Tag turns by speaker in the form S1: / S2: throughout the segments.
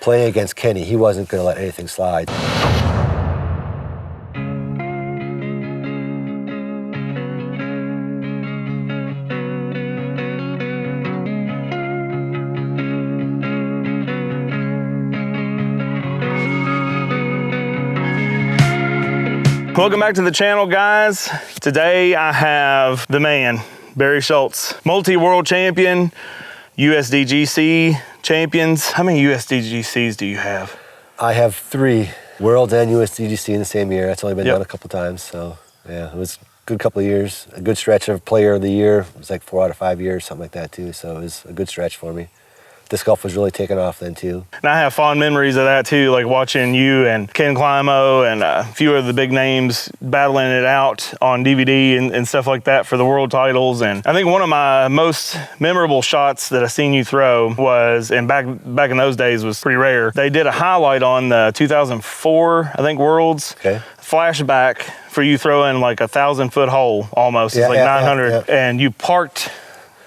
S1: playing against Kenny, he wasn't going to let anything slide.
S2: Welcome back to the channel, guys. Today I have the man, Barry Schultz, multi-world champion, USDGC champions. How many USDGCs do you have?
S1: I have 3 Worlds and USDGC in the same year. That's only been
S2: Yep.
S1: done a couple times. So yeah, it was a good couple of years. A good stretch of player of the year. It was like 4 out of 5 years, something like that too. So it was a good stretch for me. Disc golf was really taking off then too.
S2: And I have fond memories of that too, like watching you and Ken Climo and a few of the big names battling it out on DVD and stuff like that for the world titles. And I think one of my most memorable shots that I seen you throw was, and back in those days was pretty rare, they did a highlight on the 2004, I think, Worlds.
S1: Okay.
S2: Flashback for you throwing like a 1,000-foot hole almost. It's like 900, and you parked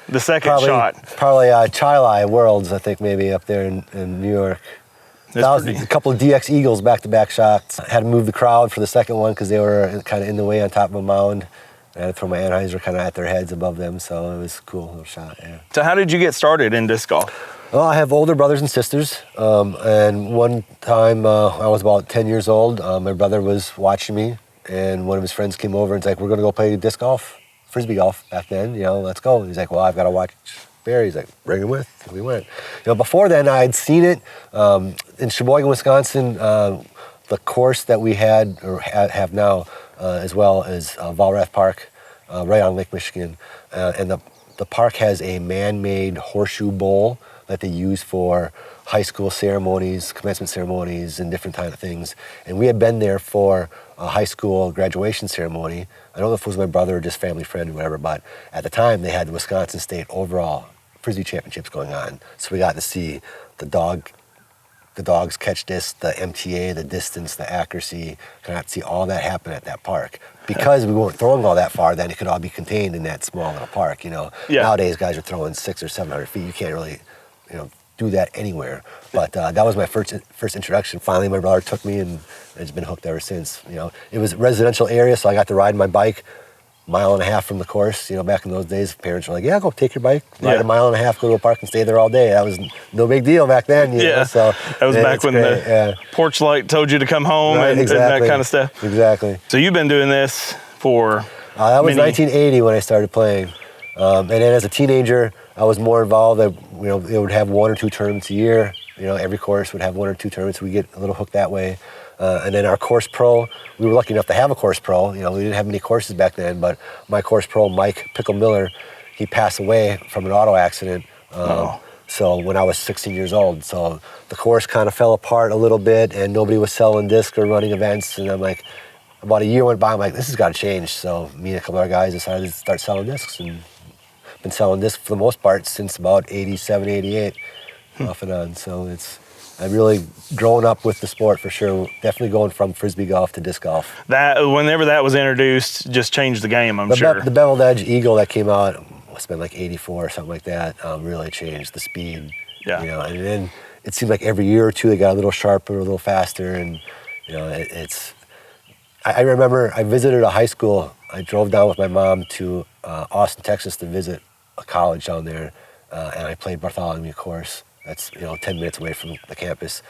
S2: the second shot.
S1: Probably Chili Worlds, I think, maybe up there in New York. A couple of DX Eagles back-to-back shots. I had to move the crowd for the second one because they were kind of in the way on top of a mound. I had to throw my Anheuser kind of at their heads above them, so it was a cool little shot, yeah.
S2: So how did you get started in disc golf?
S1: Well, I have older brothers and sisters, and one time I was about 10 years old. My brother was watching me, and one of his friends came over and was like, "We're going to go play disc golf. Frisbee golf back then, let's go." He's like, "Well, I've got to watch Barry." He's like, "Bring him with." And we went. Before then, I'd seen it in Sheboygan, Wisconsin. The course that we had or have now, as well as Valrath Park, right on Lake Michigan, and the park has a man-made horseshoe bowl that they use for high school ceremonies, commencement ceremonies, and different kind of things. And we had been there for a high school graduation ceremony. I don't know if it was my brother or just family friend or whatever, but at the time they had the Wisconsin State overall Frisbee Championships going on. So we got to see the dogs catch discs, the MTA, the distance, the accuracy. Got to see all that happen at that park. Because we weren't throwing all that far, then it could all be contained in that small little park. Nowadays guys are throwing 600 or 700 feet. You can't really, do that anywhere. But that was my first introduction. Finally, my brother took me, and it's been hooked ever since. It was a residential area, so I got to ride my bike 1.5 miles from the course. Back in those days, parents were like, "Yeah, go take your bike, ride 1.5 miles, go to a park and stay there all day." That was no big deal back then. So
S2: that was back when the porch light told you to come home, and that kind of stuff.
S1: Exactly.
S2: So you've been doing this for
S1: that was 1980 when I started playing. And then as a teenager, I was more involved. They would have 1 or 2 tournaments a year. Every course would have 1 or 2 tournaments. We get a little hooked that way. And then our course pro, we were lucky enough to have a course pro. We didn't have many courses back then, but my course pro, Mike Pickle Miller, he passed away from an auto accident. So when I was 16 years old, so the course kind of fell apart a little bit, and nobody was selling discs or running events. And I'm like, about a year went by. I'm like, this has got to change. So me and a couple other guys decided to start selling discs, and been selling discs for the most part since about 87, 88, off and on. So I've really grown up with the sport for sure. Definitely going from Frisbee golf to disc golf.
S2: That, whenever that was introduced, just changed the game, I'm sure.
S1: The beveled edge eagle that came out, must have been like 84 or something like that, really changed the speed.
S2: Yeah.
S1: And then it seemed like every year or two they got a little sharper, a little faster, and I remember I visited a high school. I drove down with my mom to Austin, Texas to visit a college down there, and I played Bartholomew course. That's 10 minutes away from the campus,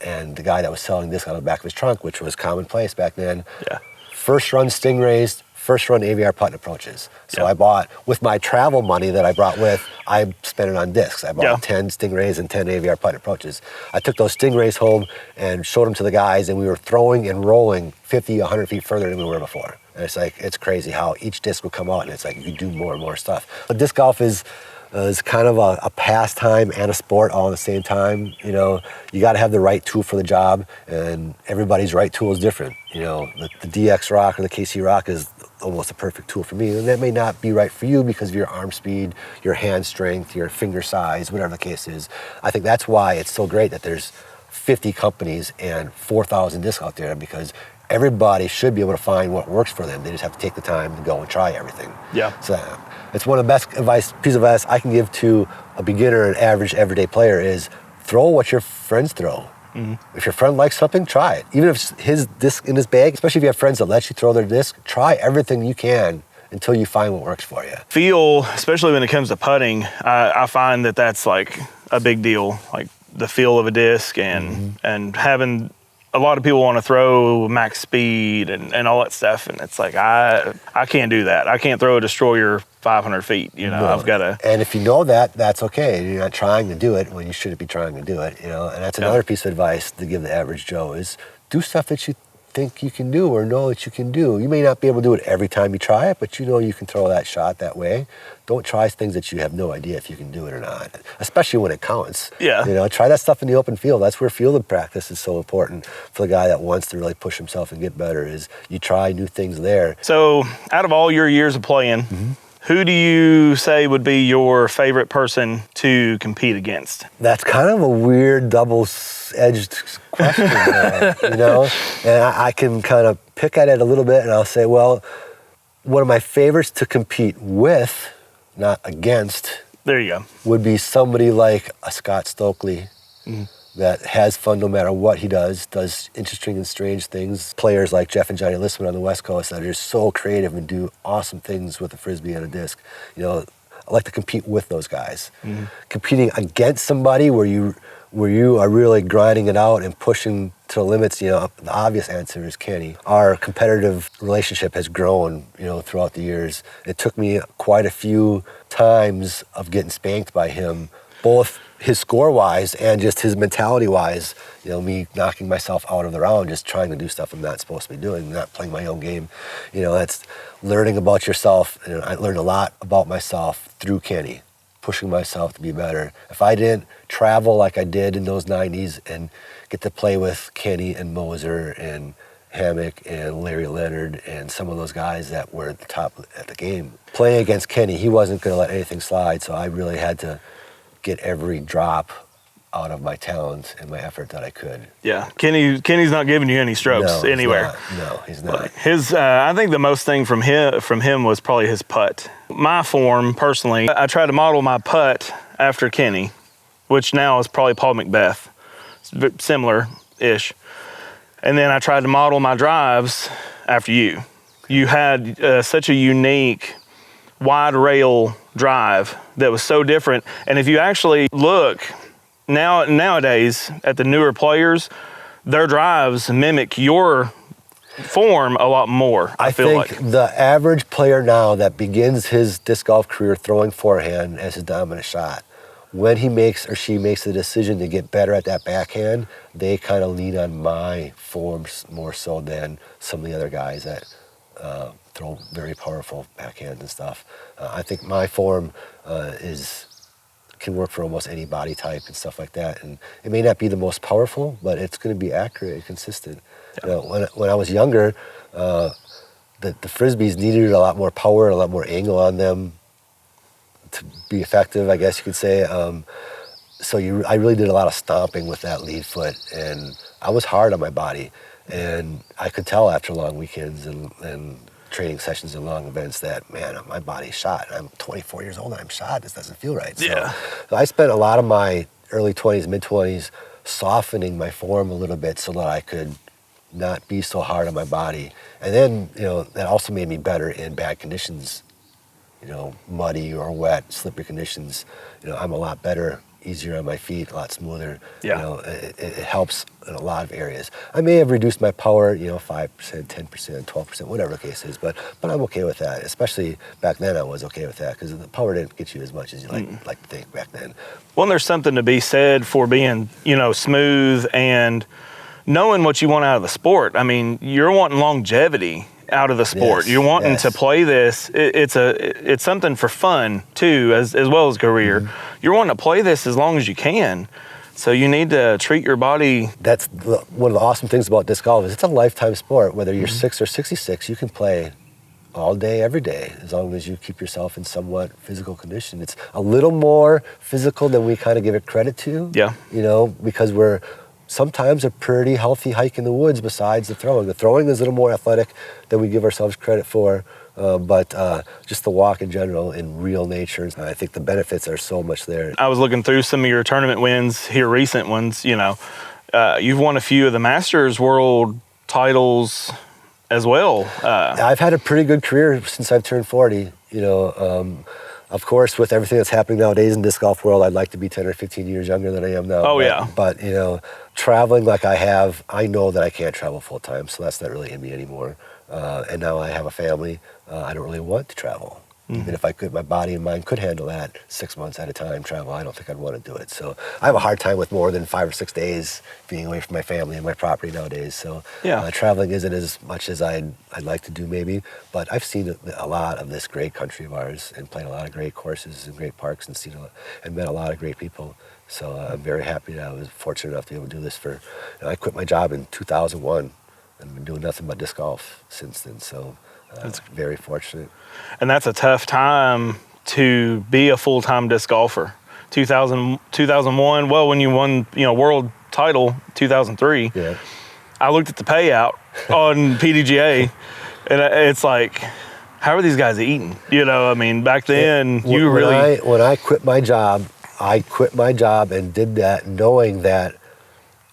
S1: and the guy that was selling this out of the back of his trunk, which was commonplace back then. Yeah. First run Stingrays, first run AVR putt approaches. So I bought, with my travel money that I brought with, I spent it on discs. I bought 10 Stingrays and 10 AVR putt approaches. I took those Stingrays home and showed them to the guys, and we were throwing and rolling 50, 100 feet further than we were before. And it's crazy how each disc would come out, and it's like you could do more and more stuff. But disc golf is kind of a pastime and a sport all at the same time. You got to have the right tool for the job, and everybody's right tool is different. The DX Rock or the KC Rock is almost a perfect tool for me, and that may not be right for you because of your arm speed, your hand strength, your finger size, whatever the case is. I think that's why it's so great that there's 50 companies and 4,000 discs out there, because everybody should be able to find what works for them. They just have to take the time to go and try everything. Yeah. So it's one of the best piece of advice I can give to a beginner and average everyday player is throw what your friends throw. If your friend likes something, try it. Even if it's his disc in his bag, especially if you have friends that let you throw their disc, try everything you can until you find what works for you.
S2: Feel, especially when it comes to putting, I find that that's like a big deal. Like the feel of a disc and having a lot of people want to throw max speed and all that stuff. And it's like, I can't do that. I can't throw a destroyer 500 feet, you know, I've got to.
S1: And if you know that, that's okay. You're not trying to do it when you shouldn't be trying to do it, you know. And that's another piece of advice to give the average Joe is do stuff that you think you can do or know that you can do. You may not be able to do it every time you try it, but you know you can throw that shot that way. Don't try things that you have no idea if you can do it or not, especially when it counts.
S2: Yeah.
S1: You know, try that stuff in the open field. That's where fielded practice is so important for the guy that wants to really push himself and get better is you try new things there.
S2: So out of all your years of playing, who do you say would be your favorite person to compete against?
S1: That's kind of a weird double-edged question, you know? And I can kind of pick at it a little bit and I'll say, well, one of my favorites to compete with, not against,
S2: there you go,
S1: would be somebody like a Scott Stokely that has fun no matter what he does interesting and strange things. Players like Jeff and Johnny Listman on the West Coast that are just so creative and do awesome things with a Frisbee and a disc. You know, I like to compete with those guys. Competing against somebody where you are really grinding it out and pushing to the limits, you know, the obvious answer is Kenny. Our competitive relationship has grown, you know, throughout the years. It took me quite a few times of getting spanked by him, both his score-wise and just his mentality-wise, you know, me knocking myself out of the round, just trying to do stuff I'm not supposed to be doing, not playing my own game. You know, that's learning about yourself. And I learned a lot about myself through Kenny, pushing myself to be better. If I didn't travel like I did in those 90s and get to play with Kenny and Moser and Hammock and Larry Leonard and some of those guys that were at the top at the game, playing against Kenny, he wasn't going to let anything slide, so I really had to get every drop out of my talent and my effort that I could.
S2: Yeah, Kenny's not giving you any strokes anywhere.
S1: No, he's not.
S2: His, I think the most thing from him was probably his putt. My form, personally, I tried to model my putt after Kenny, which now is probably Paul Macbeth, similar-ish. And then I tried to model my drives after you. You had such a unique wide rail drive that was so different. And if you actually look nowadays at the newer players, their drives mimic your form a lot more, I feel
S1: think
S2: like.
S1: The average player now that begins his disc golf career throwing forehand as his dominant shot, when he makes or she makes the decision to get better at that backhand, they kind of lean on my forms more so than some of the other guys that throw very powerful backhands and stuff. I think my form can work for almost any body type and stuff like that. And it may not be the most powerful, but it's going to be accurate and consistent. Yeah. You know, when I was younger, the Frisbees needed a lot more power, a lot more angle on them to be effective, I guess you could say. I really did a lot of stomping with that lead foot, and I was hard on my body. And I could tell after long weekends and training sessions and long events that, man, my body's shot. I'm 24 years old and I'm shot. This doesn't feel right.
S2: Yeah.
S1: So I spent a lot of my early 20s, mid-20s softening my form a little bit so that I could not be so hard on my body. And then, you know, that also made me better in bad conditions, you know, muddy or wet, slippery conditions. You know, I'm a lot better, easier on my feet, a lot smoother.
S2: Yeah.
S1: You know, it helps in a lot of areas. I may have reduced my power, you know, 5%, 10%, 12%, whatever the case is, but I'm okay with that. Especially back then I was okay with that because the power didn't get you as much as you like to think back then.
S2: Well, there's something to be said for being, you know, smooth and knowing what you want out of the sport. I mean, you're wanting longevity out of the sport.
S1: Yes,
S2: you're wanting to play this. It's something for fun too, as well as career. You're wanting to play this as long as you can. So you need to treat your body.
S1: That's one of the awesome things about disc golf is it's a lifetime sport. Whether you're 6 or 66, you can play all day, every day, as long as you keep yourself in somewhat physical condition. It's a little more physical than we kind of give it credit to.
S2: Yeah.
S1: You know, because we're sometimes a pretty healthy hike in the woods besides the throwing. The throwing is a little more athletic than we give ourselves credit for. but just the walk in general in real nature, I think the benefits are so much there.
S2: I was looking through some of your tournament wins here, recent ones. You've won a few of the Masters World titles as well.
S1: I've had a pretty good career since I've turned 40. Of course, with everything that's happening nowadays in disc golf world, I'd like to be 10 or 15 years younger than I am now.
S2: Oh, yeah.
S1: But, traveling like I have, I know that I can't travel full time, so that's not really in me anymore. And now I have a family. I don't really want to travel. Even if I could, my body and mind could handle that 6 months at a time travel, I don't think I'd want to do it. So I have a hard time with more than 5 or 6 days being away from my family and my property nowadays. So traveling isn't as much as I'd like to do maybe, but I've seen a lot of this great country of ours and played a lot of great courses and great parks and met a lot of great people. So I'm very happy that I was fortunate enough to be able to do this I quit my job in 2001 and been doing nothing but disc golf since then. So that's very fortunate.
S2: And that's a tough time to be a full-time disc golfer. 2001, well, when you won, world title, 2003, I looked at the payout on PDGA, and it's like, how are these guys eating? Back then,
S1: When I quit my job, and did that knowing that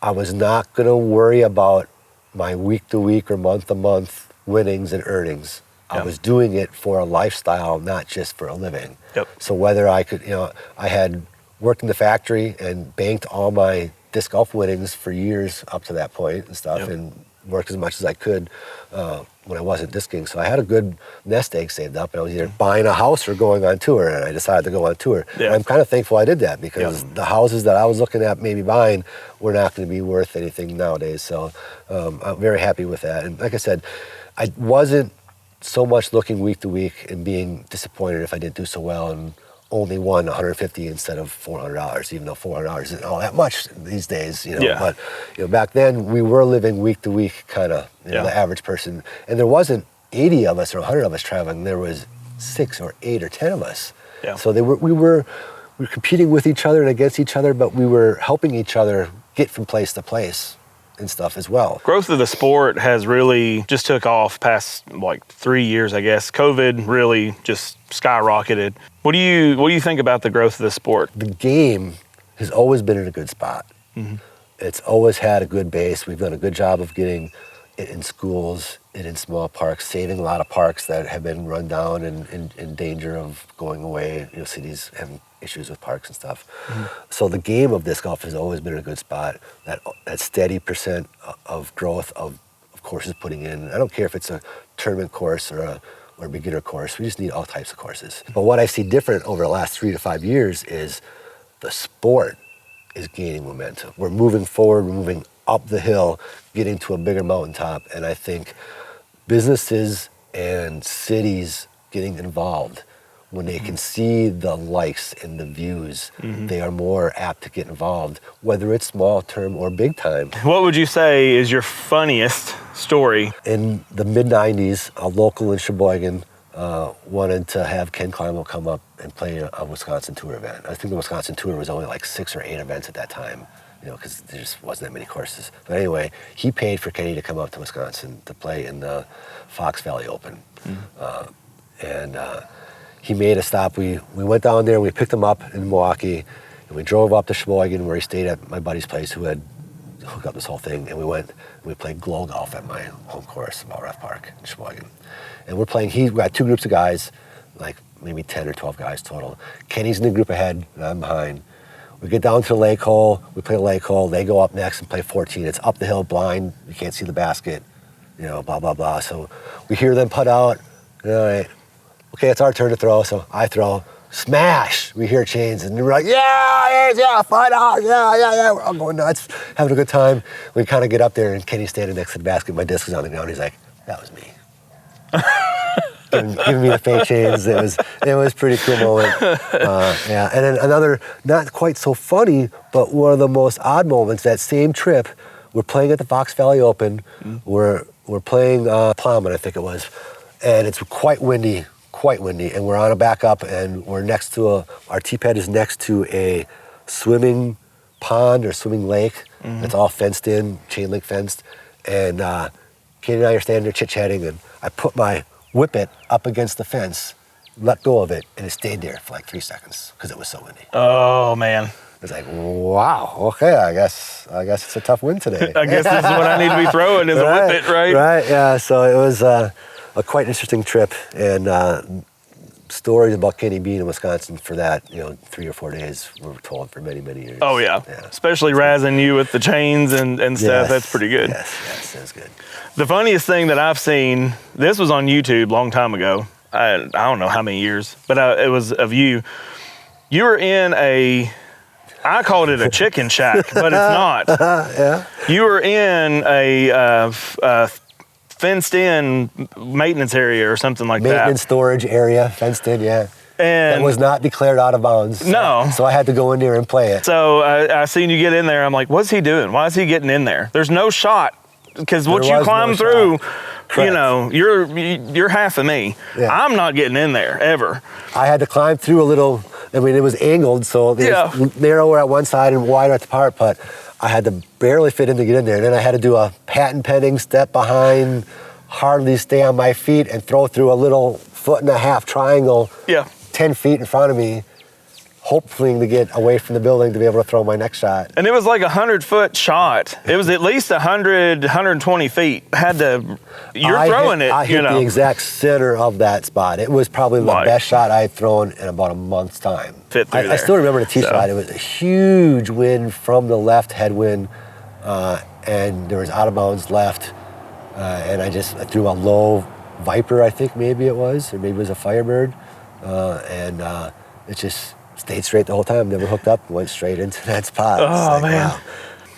S1: I was not going to worry about my week-to-week or month-to-month winnings and earnings. I was doing it for a lifestyle, not just for a living. So whether I could, I had worked in the factory and banked all my disc golf winnings for years up to that point and stuff, and worked as much as I could when I wasn't discing. So I had a good nest egg saved up, and I was either buying a house or going on tour, and I decided to go on tour. And I'm kind of thankful I did that, because the houses that I was looking at maybe buying were not going to be worth anything nowadays. So I'm very happy with that. And like I said, I wasn't so much looking week to week and being disappointed if I didn't do so well and only won $150 instead of $400, even though $400 isn't all that much these days, But back then we were living week to week, kind of, the average person, and there wasn't 80 of us or 100 of us traveling. There was 6 or 8 or 10 of us. So we were competing with each other and against each other, but we were helping each other get from place to place and stuff as well.
S2: Growth of the sport has really just took off past 3 years, I guess. COVID really just skyrocketed. What do you think about the growth of the sport?
S1: The game has always been in a good spot. It's always had a good base. We've done a good job of getting it in schools and in small parks, saving a lot of parks that have been run down and in danger of going away. Cities having issues with parks and stuff. So the game of disc golf has always been in a good spot. That steady percent of growth of courses putting in. I don't care if it's a tournament course or a beginner course. We just need all types of courses. But what I see different over the last 3 to 5 years is the sport is gaining momentum. We're moving forward, we're moving up the hill, getting to a bigger mountaintop. And I think businesses and cities getting involved, when they can see the likes and the views, they are more apt to get involved, whether it's small term or big time.
S2: What would you say is your funniest story?
S1: In the mid-90s, a local in Sheboygan wanted to have Ken Climo come up and play a Wisconsin Tour event. I think the Wisconsin Tour was only 6 or 8 events at that time, because there just wasn't that many courses. But anyway, he paid for Kenny to come up to Wisconsin to play in the Fox Valley Open. He made a stop. We went down there, we picked him up in Milwaukee, and we drove up to Sheboygan, where he stayed at my buddy's place, who had hooked up this whole thing, and we played glow golf at my home course, Ballrough Park in Sheboygan. And we're playing, we got 2 groups of guys, maybe 10 or 12 guys total. Kenny's in the group ahead, and I'm behind. We get down to the lake hole, we play the lake hole, they go up next and play 14. It's up the hill, blind, you can't see the basket, blah, blah, blah. So we hear them putt out, all right, okay, it's our turn to throw, so I throw, smash! We hear chains, and we're like, yeah, fight out, yeah. We're all going nuts, having a good time. We kind of get up there, and Kenny's standing next to the basket, my disc is on the ground, he's like, that was me. giving me the fake chains. It was a pretty cool moment. And then another, not quite so funny, but one of the most odd moments, that same trip, we're playing at the Fox Valley Open. We're playing Plowman, I think it was, and it's quite windy, and we're on a back up, and we're next to our tee pad is next to a swimming pond or swimming lake. It's all fenced in, chain link fenced, and Katie and I are standing there chit-chatting, and I put my whip it up against the fence, let go of it, and it stayed there for like 3 seconds because it was so windy.
S2: Oh man.
S1: It's like, wow, okay, I guess it's a tough win today.
S2: I guess this is what I need to be throwing is
S1: right,
S2: a whip it, right?
S1: Right, yeah. So it was a quite interesting trip, and stories about Kenny being in Wisconsin for that, 3 or 4 days were told for many, many years.
S2: Oh yeah. Especially razzing you with the chains and stuff.
S1: Yes,
S2: That's pretty good.
S1: Yes, that's good.
S2: The funniest thing that I've seen, this was on YouTube a long time ago. I don't know how many years, but it was of you. You were in I called it a chicken shack, but it's not.
S1: Yeah.
S2: You were in a fenced-in maintenance area or something like that.
S1: Maintenance storage area, fenced in, yeah.
S2: And
S1: that was not declared out of bounds.
S2: No.
S1: So I had to go in there and play it.
S2: So I seen you get in there. I'm like, what's he doing? Why is he getting in there? There's no shot. Because what you climb through, you're half of me. Yeah. I'm not getting in there ever.
S1: I had to climb through a little. I mean, it was angled, so it was narrower at one side and wider at the part. But I had to barely fit in to get in there. And then I had to do a patent pending step behind, hardly stay on my feet, and throw through a little 1.5-foot triangle. Yeah. 10 feet in front of me, hoping to get away from the building to be able to throw my next shot.
S2: And it was like a 100-foot shot. It was at least 100, 120 feet. You're throwing it.
S1: I hit the exact center of that spot. It was probably the best shot I had thrown in about a month's time. I still remember the tee shot. It was a huge wind from the left headwind, and there was out of bounds left, and I threw a low Viper, I think maybe it was, or maybe it was a Firebird, and it just stayed straight the whole time, never hooked up, went straight into that spot.
S2: Oh, man. Wow.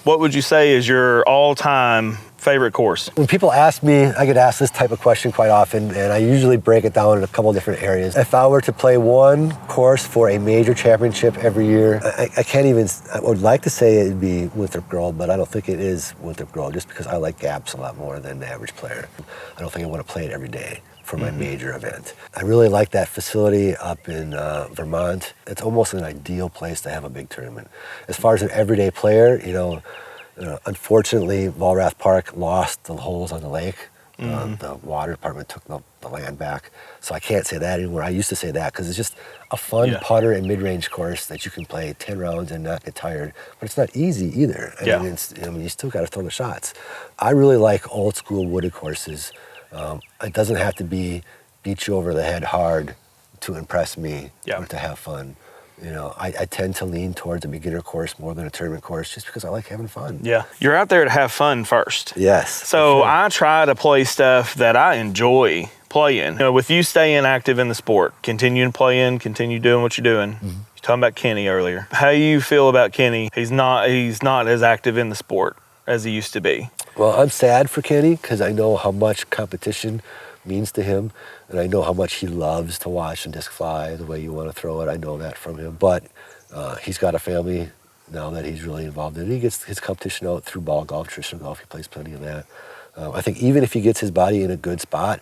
S2: What would you say is your all-time favorite course?
S1: When people ask me, I get asked this type of question quite often, and I usually break it down in a couple different areas. If I were to play one course for a major championship every year, I would like to say it'd be Winthrop Grove, but I don't think it is Winthrop Grove, just because I like gaps a lot more than the average player. I don't think I want to play it every day for my major event. I really like that facility up in Vermont. It's almost an ideal place to have a big tournament. As far as an everyday player, unfortunately, Walrath Park lost the holes on the lake. The water department took the land back. So I can't say that anymore. I used to say that because it's just a fun putter and mid-range course that you can play 10 rounds and not get tired. But it's not easy either. I mean, you still got to throw the shots. I really like old school wooded courses. It doesn't have to beat you over the head hard to impress me or to have fun. I tend to lean towards a beginner course more than a tournament course just because I like having fun. Yeah.
S2: You're out there to have fun first.
S1: Yes.
S2: So I try to play stuff that I enjoy playing. With you staying active in the sport, continuing playing, continue doing what you're doing. Mm-hmm. You're talking about Kenny earlier. How do you feel about Kenny? He's not as active in the sport as he used to be.
S1: Well, I'm sad for Kenny because I know how much competition means to him, and I know how much he loves to watch a disc fly the way you want to throw it. I know that from him. But he's got a family now that he's really involved in it. He gets his competition out through ball golf, traditional golf. He plays plenty of that. I think even if he gets his body in a good spot,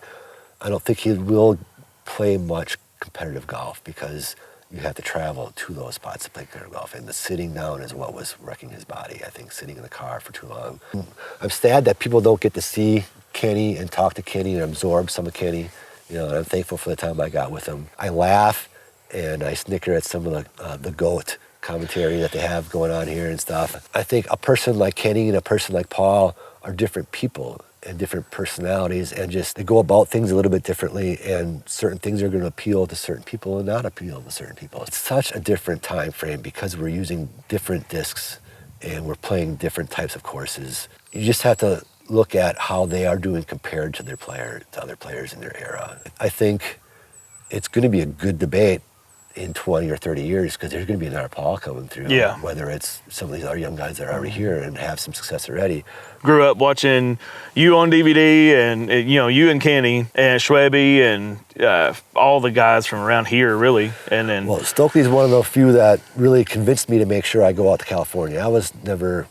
S1: I don't think he will play much competitive golf because you have to travel to those spots to play competitive golf. And the sitting down is what was wrecking his body, I think, sitting in the car for too long. I'm sad that people don't get to see Kenny and talk to Kenny and absorb some of Kenny. And I'm thankful for the time I got with him. I laugh and I snicker at some of the GOAT commentary that they have going on here and stuff. I think a person like Kenny and a person like Paul are different people and different personalities, and just they go about things a little bit differently, and certain things are going to appeal to certain people and not appeal to certain people. It's such a different time frame because we're using different discs and we're playing different types of courses. You just have to look at how they are doing compared to other players in their era. I think it's going to be a good debate in 20 or 30 years because there's going to be another Paul coming through. Yeah. Whether it's some of these other young guys that are already here and have some success already.
S2: Grew up watching you on DVD and you and Kenny and Schwebe and all the guys from around here really. And then
S1: Stokely's one of the few that really convinced me to make sure I go out to California. I was never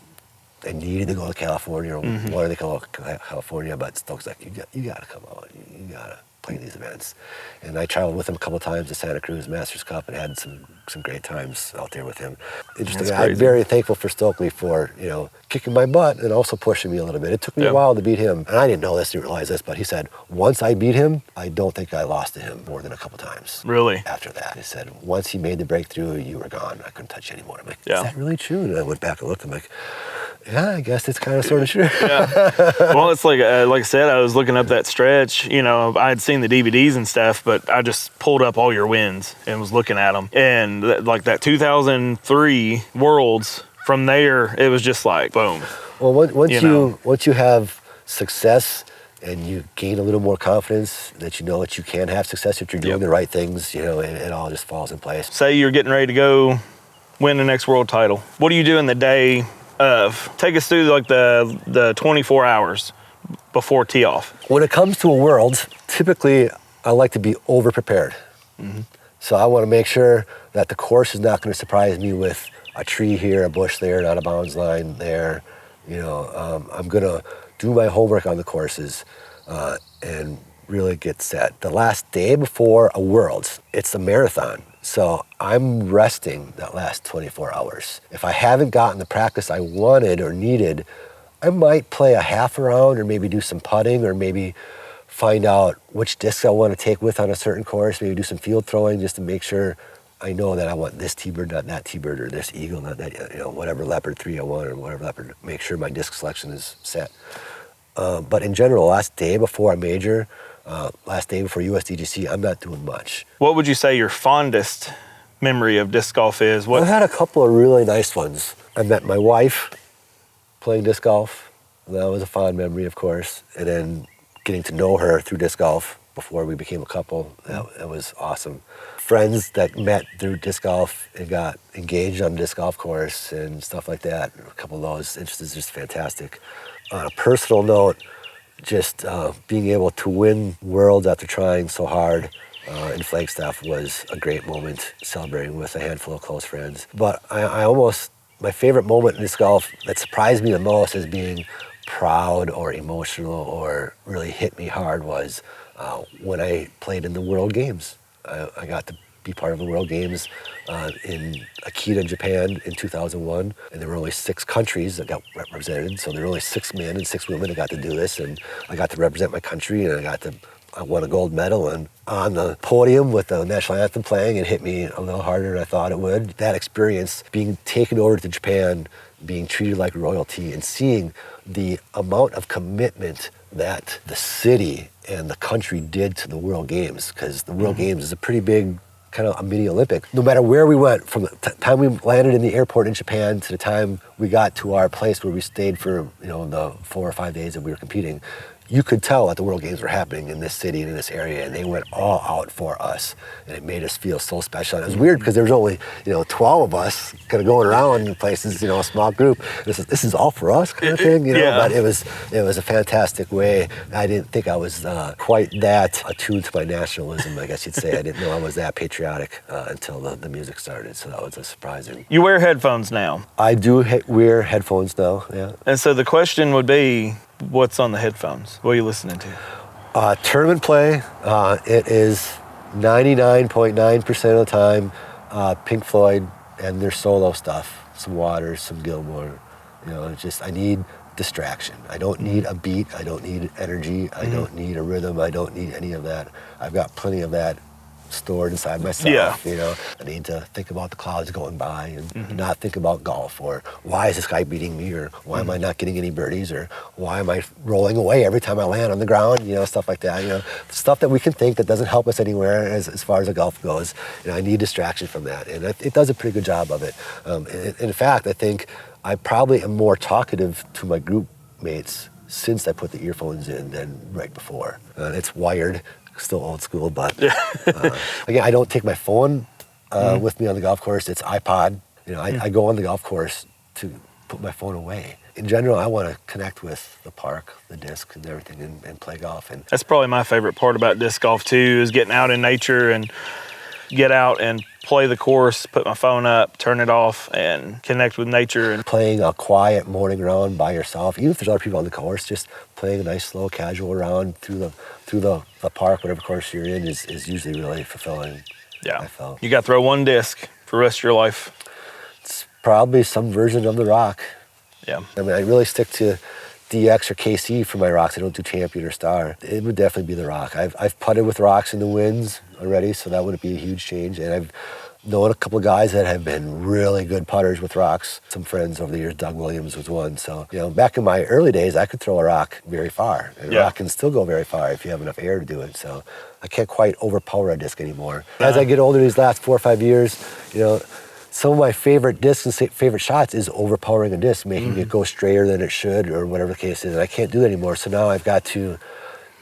S1: I needed to go to California or wanted to go to California, but Stokes like, you got to come out. You got to. playing these events. And I traveled with him a couple of times to Santa Cruz Masters Cup and had some great times out there with him. Interesting. I'm very thankful for Stokely for, you know, kicking my butt and also pushing me a little bit. It took me a while to beat him. And I didn't know this, didn't realize this, but he said, once I beat him, I don't think I lost to him more than a couple times.
S2: Really?
S1: After that. He said, once he made the breakthrough, you were gone. I couldn't touch you anymore. I'm like, is that really true? And I went back and looked. I'm like, yeah, I guess it's kind of sort of true.
S2: Well, it's like I said, I was looking up that stretch. You know, I had seen the DVDs and stuff, but I just pulled up all your wins and was looking at them. And like that 2003 Worlds, from there, it was just like, boom.
S1: Well, once you have success and you gain a little more confidence that you know that you can have success if you're doing the right things, you know, it all just falls in place.
S2: Say you're getting ready to go win the next world title. What do you do in the day of? Take us through like the 24 hours before tee off.
S1: When it comes to a Worlds, typically I like to be over prepared. So I want to make sure that the course is not going to surprise me with a tree here, a bush there, an out of bounds line there. You know, I'm going to do my homework on the courses and really get set. The last day before a Worlds, it's a marathon. So I'm resting that last 24 hours. If I haven't gotten the practice I wanted or needed, I might play a half round or maybe do some putting or maybe find out which discs I want to take with on a certain course, maybe do some field throwing just to make sure I know that I want this T-bird, not that T-bird, or this eagle, not that, you know, whatever leopard 301 or whatever leopard, make sure my disc selection is set. But in general, last day before a major, last day before USDGC, I'm not doing much.
S2: What would you say your fondest memory of disc golf is?
S1: I've had a couple of really nice ones. I met my wife playing disc golf. That was a fond memory, of course. And then getting to know her through disc golf before we became a couple, that was awesome. Friends that met through disc golf and got engaged on a disc golf course and stuff like that. A couple of those instances, just fantastic. On a personal note, just being able to win Worlds after trying so hard in Flagstaff was a great moment, celebrating with a handful of close friends. But my favorite moment in disc golf that surprised me the most as being proud or emotional or really hit me hard was when I played in the World Games. I got to be part of the World Games in Akita, Japan in 2001. And there were only 6 countries that got represented. So there were only 6 men and 6 women that got to do this. And I got to represent my country and I won a gold medal. And on the podium with the national anthem playing, it hit me a little harder than I thought it would. That experience, being taken over to Japan, being treated like royalty, and seeing the amount of commitment that the city and the country did to the World Games, because the World Games is a pretty big kind of a mini Olympic. No matter where we went, from the time we landed in the airport in Japan to the time we got to our place where we stayed for, you know, the 4 or 5 days that we were competing, you could tell that the World Games were happening in this city and in this area, and they went all out for us, and it made us feel so special. And it was weird because there was only, you know, 12 of us kind of going around in places, you know, a small group. This is all for us kind of thing, you know. But it was a fantastic way. I didn't think I was quite that attuned to my nationalism, I guess you'd say. I didn't know I was that patriotic until the music started. So that was a surprising.
S2: You wear headphones now.
S1: I do wear headphones now. Yeah. And
S2: so the question would be, what's on the headphones? What are you listening to?
S1: Tournament play. It is 99.9% of the time Pink Floyd and their solo stuff. Some Waters, some Gilmore. You know, I need distraction. I don't need a beat. I don't need energy. I don't need a rhythm. I don't need any of that. I've got plenty of that stored inside myself. You know, I need to think about the clouds going by and not think about golf, or why is this guy beating me, or why am I not getting any birdies, or why am I rolling away every time I land on the ground, you know, stuff like that. You know, stuff that we can think that doesn't help us anywhere as far as the golf goes. You know, I need distraction from that, and it does a pretty good job of it. In fact, I think I probably am more talkative to my group mates since I put the earphones in than right before. It's wired. Still old school, but again, I don't take my phone with me on the golf course. It's iPod. You know, I go on the golf course to put my phone away. In general, I want to connect with the park, the disc, and everything, and play golf. And
S2: that's probably my favorite part about disc golf too, is getting out in nature and get out and play the course, put my phone up, turn it off, and connect with nature. And
S1: playing a quiet morning round by yourself, even if there's other people on the course, just playing a nice, slow, casual round through the park, whatever course you're in, is usually really fulfilling.
S2: yeah,
S1: I felt.
S2: you got to throw one disc for the rest of your life.
S1: It's probably some version of the rock.
S2: Yeah.
S1: I mean, I really stick to DX or KC for my rocks. I don't do Champion or Star. It would definitely be the rock. I've putted with rocks in the winds already, so that wouldn't be a huge change. And I've known a couple of guys that have been really good putters with rocks. Some friends over the years, Doug Williams was one. So, back in my early days, I could throw a rock very far. And a rock can still go very far if you have enough air to do it. So I can't quite overpower a disc anymore. As I get older these last 4 or 5 years, some of my favorite discs and favorite shots is overpowering a disc, making it go straighter than it should or whatever the case is. And I can't do that anymore. So now I've got to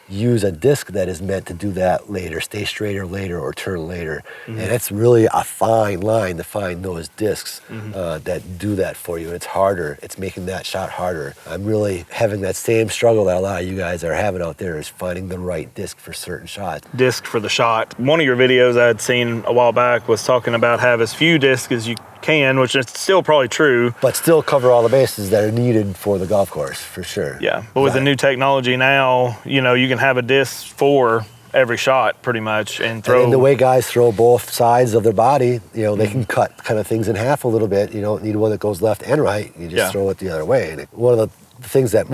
S1: use a disc that is meant to do that later, stay straighter later or turn later. And it's really a fine line to find those discs that do that for you. It's harder. It's making that shot harder. I'm really having that same struggle that a lot of you guys are having out there, is finding the right disc for certain shots.
S2: Disc for the shot. One of your videos I had seen a while back was talking about have as few discs as you can, which is still probably true.
S1: But still cover all the bases that are needed for the golf course, for sure.
S2: Yeah, but with the new technology now, you can have a disc for every shot pretty much and throw.
S1: And the way guys throw both sides of their body, they can cut kind of things in half a little bit. You don't need one that goes left and right. You just throw it the other way. And one of the things that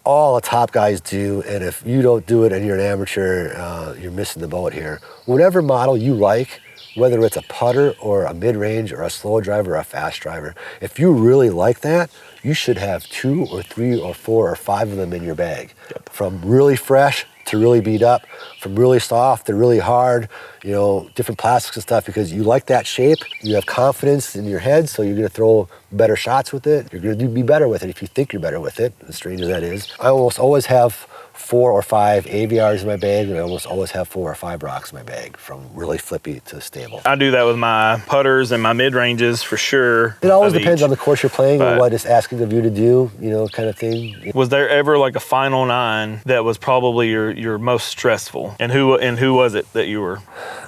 S1: all the top guys do, and if you don't do it and you're an amateur, you're missing the boat here. Whatever model you like, whether it's a putter or a mid-range or a slow driver or a fast driver, if you really like that, you should have 2 or 3 or 4 or 5 of them in your bag. From really fresh to really beat up, from really soft to really hard, different plastics and stuff, because you like that shape, you have confidence in your head, so you're gonna throw better shots with it. You're gonna be better with it if you think you're better with it, as strange as that is. I almost always have 4 or 5 AVRs in my bag, and I almost always have 4 or 5 rocks in my bag, from really flippy to stable.
S2: I do that with my putters and my mid-ranges for sure.
S1: It always depends on the course you're playing and what it's asking of you to do, kind of thing.
S2: Was there ever like a final 9 that was probably your most stressful? And who was it that you were?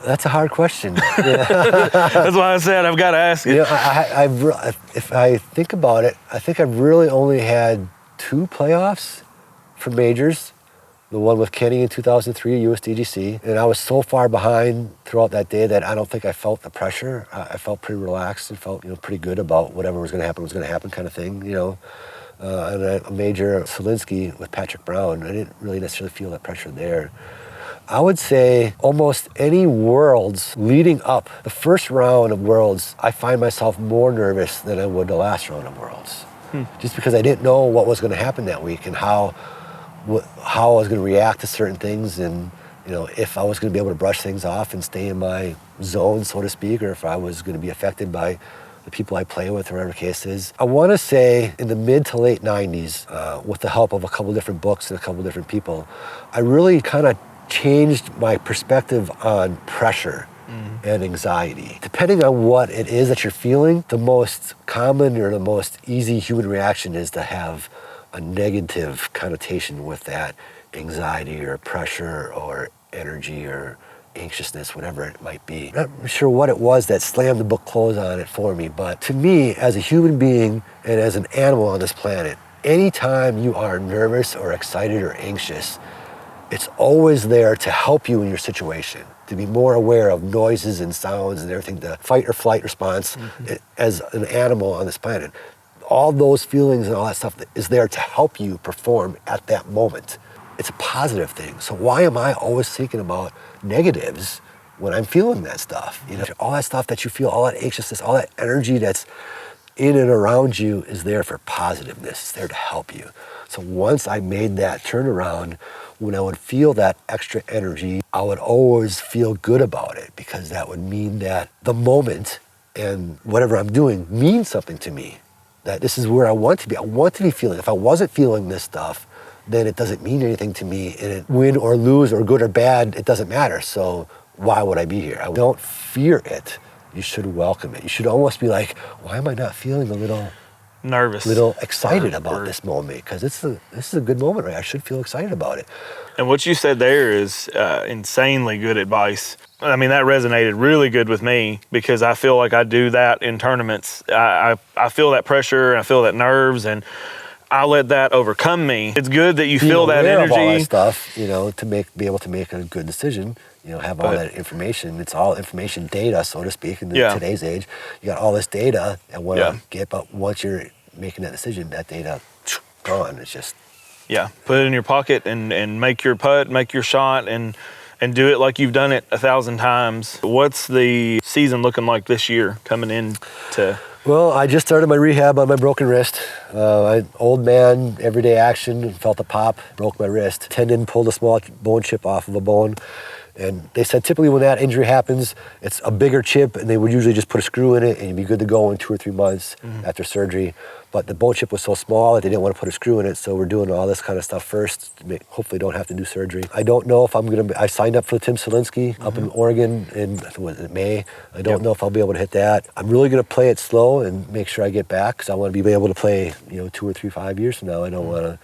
S1: That's a hard question.
S2: That's why I said I've got to ask you.
S1: If I think about it, I think I've really only had 2 playoffs for majors. The one with Kenny in 2003 at USDGC, and I was so far behind throughout that day that I don't think I felt the pressure. I felt pretty relaxed and felt pretty good about whatever was going to happen kind of thing. And a major Solinsky with Patrick Brown, I didn't really necessarily feel that pressure there. I would say almost any Worlds leading up, the first round of Worlds, I find myself more nervous than I would the last round of Worlds, just because I didn't know what was going to happen that week and how I was going to react to certain things, and if I was going to be able to brush things off and stay in my zone, so to speak, or if I was going to be affected by the people I play with, or whatever the case is. I want to say in the mid to late 90s, with the help of a couple different books and a couple different people, I really kind of changed my perspective on pressure and anxiety. Depending on what it is that you're feeling, the most common or the most easy human reaction is to have a negative connotation with that anxiety or pressure or energy or anxiousness, whatever it might be. I'm not sure what it was that slammed the book closed on it for me, but to me, as a human being and as an animal on this planet, anytime you are nervous or excited or anxious, it's always there to help you in your situation, to be more aware of noises and sounds and everything, the fight or flight response as an animal on this planet. All those feelings and all that stuff is there to help you perform at that moment. It's a positive thing. So why am I always thinking about negatives when I'm feeling that stuff? All that stuff that you feel, all that anxiousness, all that energy that's in and around you is there for positiveness. It's there to help you. So once I made that turnaround, when I would feel that extra energy, I would always feel good about it, because that would mean that the moment and whatever I'm doing means something to me. That this is where I want to be. I want to be feeling. If I wasn't feeling this stuff, then it doesn't mean anything to me. And win or lose or good or bad, it doesn't matter. So why would I be here? I don't fear it. You should welcome it. You should almost be like, why am I not feeling a little
S2: nervous,
S1: little excited about this moment, because this is a good moment, right? I should feel excited about it.
S2: And what you said there is insanely good advice. I mean, that resonated really good with me, because I feel like I do that in tournaments. I feel that pressure, and I feel that nerves, and I let that overcome me. It's good that you feel that energy.
S1: Of all that stuff, you know, to be able to make a good decision. You know, have all that information. It's all information data, so to speak, in today's age. You got all this data and want to get, but once you're making that decision, that data gone. It's just
S2: put it in your pocket and make your putt, make your shot, and do it like you've done it 1,000 times. What's the season looking like this year coming into?
S1: Well, I just started my rehab on my broken wrist. Old man, everyday action, felt a pop, broke my wrist. Tendon pulled a small bone chip off of a bone. And they said typically when that injury happens, it's a bigger chip, and they would usually just put a screw in it and you'd be good to go in 2 or 3 months after surgery. But the bone chip was so small that they didn't want to put a screw in it, so we're doing all this kind of stuff first to hopefully don't have to do surgery. I don't know if I'm going to, I signed up for the Tim Selinsky up in Oregon in May. I don't know if I'll be able to hit that. I'm really going to play it slow and make sure I get back, because I want to be able to play, 2 or 3, 5 years from now. I don't want to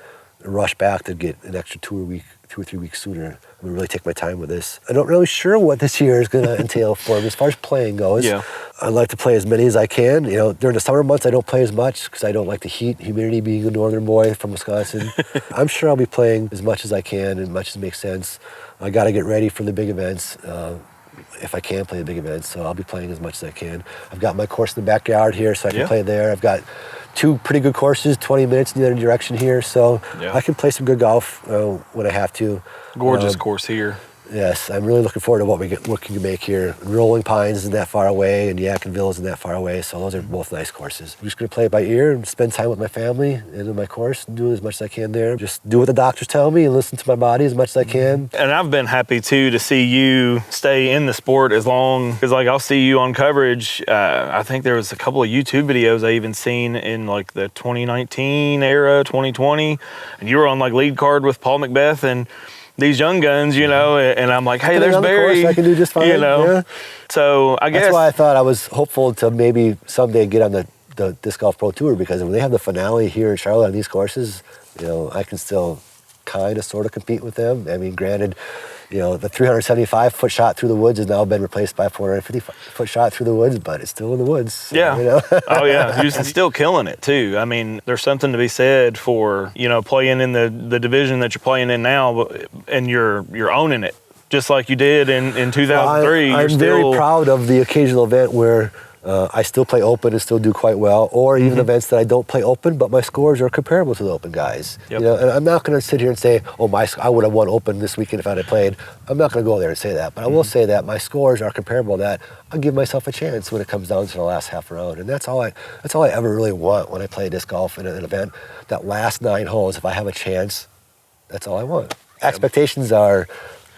S1: rush back to get an extra 2 or 3 weeks sooner. I'm gonna really take my time with this. I'm not really sure what this year is gonna entail for me as far as playing goes. I'd like to play as many as I can. During the summer months I don't play as much because I don't like the heat, humidity, being a northern boy from Wisconsin. I'm sure I'll be playing as much as I can and much as makes sense. I gotta get ready for the big events. If I can play the big events, so I'll be playing as much as I can. I've got my course in the backyard here, so I can play there. I've got 2 pretty good courses, 20 minutes in the other direction here, so I can play some good golf when I have to.
S2: Gorgeous course here.
S1: Yes, I'm really looking forward to what we can make here. Rolling Pines isn't that far away, and Yadkinville isn't that far away, so those are both nice courses. I'm just going to play it by ear and spend time with my family and in my course and do as much as I can there. Just do what the doctors tell me and listen to my body as much as I can.
S2: And I've been happy, too, to see you stay in the sport as long, because, I'll see you on coverage. I think there was a couple of YouTube videos I even seen in, the 2019 era, 2020, and you were on, lead card with Paul Macbeth and these young guns, and I'm like, hey, there's Barry.
S1: I can do just fine,
S2: So I guess
S1: that's why I thought I was hopeful to maybe someday get on the Disc Golf Pro Tour, because when they have the finale here in Charlotte on these courses, I can still kind of sort of compete with them. I mean, granted, the 375-foot shot through the woods has now been replaced by a 450-foot shot through the woods, but it's still in the woods. So,
S2: Oh, yeah. You're still killing it, too. I mean, there's something to be said for, playing in the division that you're playing in now, and you're owning it, just like you did in 2003.
S1: Well, I'm very proud of the occasional event where I still play open and still do quite well, or even events that I don't play open, but my scores are comparable to the open guys. And I'm not going to sit here and say, I would have won open this weekend if I had played. I'm not going to go there and say that, but I will say that my scores are comparable to that. I'll give myself a chance when it comes down to the last half round, and that's all I ever really want when I play disc golf in an event. That last 9 holes, if I have a chance, that's all I want. Expectations are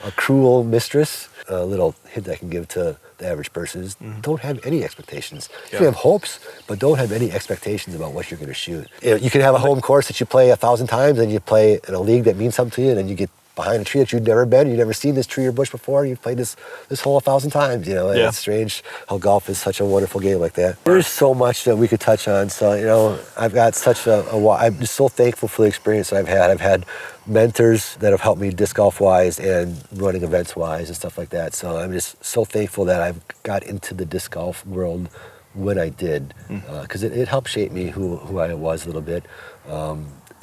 S1: a cruel mistress. A little hint I can give to the average person is don't have any expectations. You can have hopes, but don't have any expectations about what you're going to shoot. You can have a home course that you play 1,000 times, and you play in a league that means something to you, and then you get behind a tree that you've never been, you've never seen this tree or bush before, and you've played this hole 1,000 times, and it's strange how golf is such a wonderful game like that. There's so much that we could touch on, so, I've got such I'm just so thankful for the experience that I've had. I've had mentors that have helped me disc golf-wise and running events-wise and stuff like that, so I'm just so thankful that I've got into the disc golf world when I did, because it helped shape me who I was a little bit.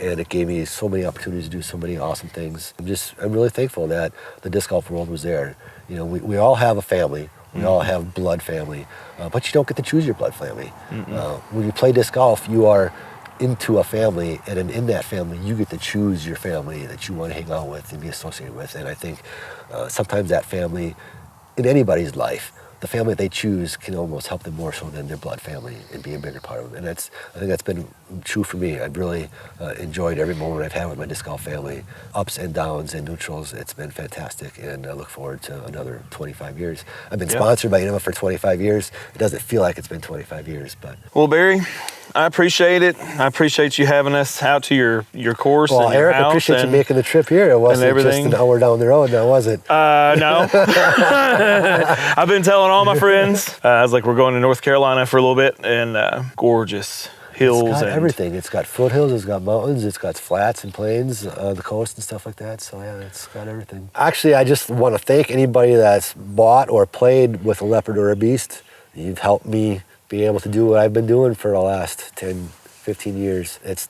S1: And it gave me so many opportunities to do so many awesome things. I'm really thankful that the disc golf world was there. We all have a family. We all have blood family, but you don't get to choose your blood family. When you play disc golf, you are into a family, and in that family, you get to choose your family that you want to hang out with and be associated with. And I think sometimes that family, in anybody's life, the family they choose can almost help them more so than their blood family and be a bigger part of them. And I think that's been true for me. I've really enjoyed every moment I've had with my disc golf family, ups and downs and neutrals. It's been fantastic, and I look forward to another 25 years. I've been sponsored by innova for 25 years. It doesn't feel like it's been 25 years, but.
S2: Well, Barry, I appreciate it. I appreciate you having us out to your course and your
S1: Eric,
S2: house.
S1: I appreciate you making the trip here. It wasn't just an hour down the road, now was it?
S2: No. I've been telling all my friends. I was like, we're going to North Carolina for a little bit, and gorgeous hills.
S1: It's got
S2: and
S1: everything. It's got foothills, it's got mountains, it's got flats and plains, the coast and stuff like that. So yeah, it's got everything. Actually, I just want to thank anybody that's bought or played with a leopard or a beast. You've helped me be able to do what I've been doing for the last 10, 15 years. It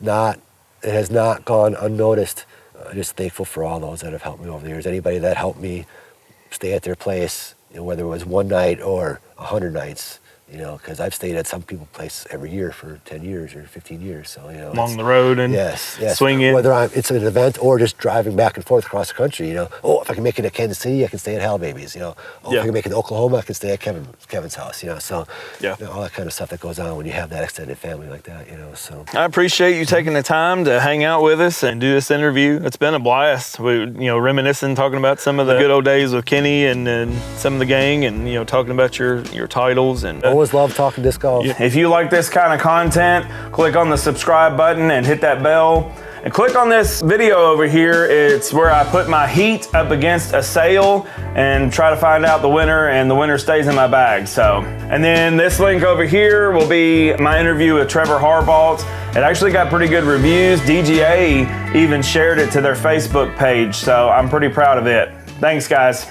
S1: has not gone unnoticed. I'm just thankful for all those that have helped me over the years. Anybody that helped me stay at their place, whether it was one night or 100 nights, because I've stayed at some people's place every year for 10 years or 15 years. So,
S2: along the road and
S1: yes.
S2: swinging.
S1: Whether it's an event or just driving back and forth across the country, if I can make it to Kansas City, I can stay at Hal Baby's, If I can make it to Oklahoma, I can stay at Kevin's house, So, all that kind of stuff that goes on when you have that extended family like that, so.
S2: I appreciate you taking the time to hang out with us and do this interview. It's been a blast. We, reminiscing, talking about some of the good old days with Kenny and some of the gang and, talking about your titles. And
S1: always love talking disc golf.
S2: If you like this kind of content, click on the subscribe button and hit that bell. And click on this video over here. It's where I put my heat up against a sail and try to find out the winner, and the winner stays in my bag. So, and then this link over here will be my interview with Trevor Harbault. It actually got pretty good reviews. DGA even shared it to their Facebook page, so I'm pretty proud of it. Thanks, guys.